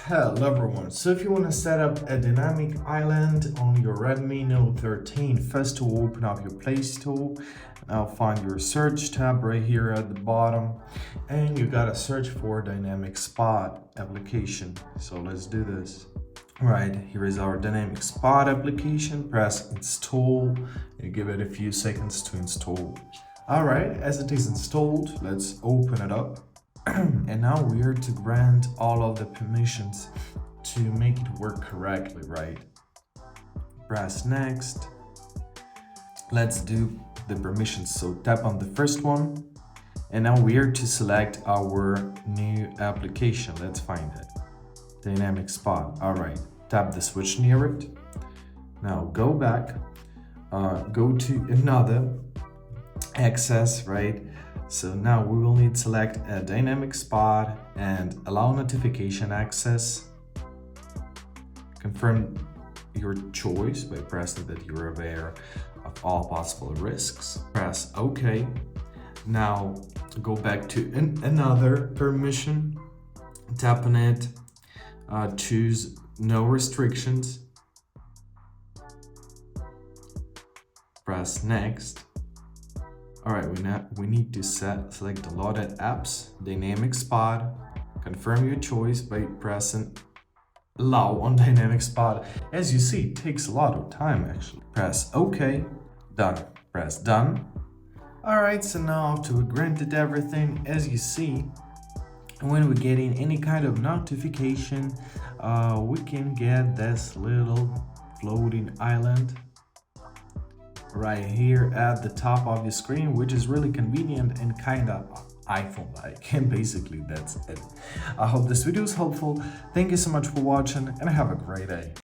Hello everyone, so if you want to set up a dynamic island on your Redmi Note 13, first to open up your Play Store. Now find your search tab right here at the bottom, and you gotta search for dynamic spot application. So let's do this. Right, here is our dynamic spot application. Press install and give it a few seconds to install. Alright, as it is installed, let's open it up. And now we are to grant all of the permissions to make it work correctly, right? Press next. Let's do the permissions. So tap on the first one, and now we are to select our new application. Let's find it. Dynamic spot. All right, tap the switch near it. Now go back, go to another access, right? So now we will need to select a dynamic spot and allow notification access. Confirm your choice by pressing that you're aware of all possible risks. Press OK. Now go back to another permission, tap on it, choose no restrictions, press next. Alright, we need to select the loaded apps, dynamic spot, confirm your choice by pressing allow on dynamic spot. As you see, it takes a lot of time actually. Press OK, done, press done. Alright, so now after we granted everything, as you see, when we're getting any kind of notification, we can get this little floating island right here at the top of your screen, which is really convenient and kind of iPhone-like. And basically that's it. I hope this video is helpful. Thank you so much for watching and have a great day.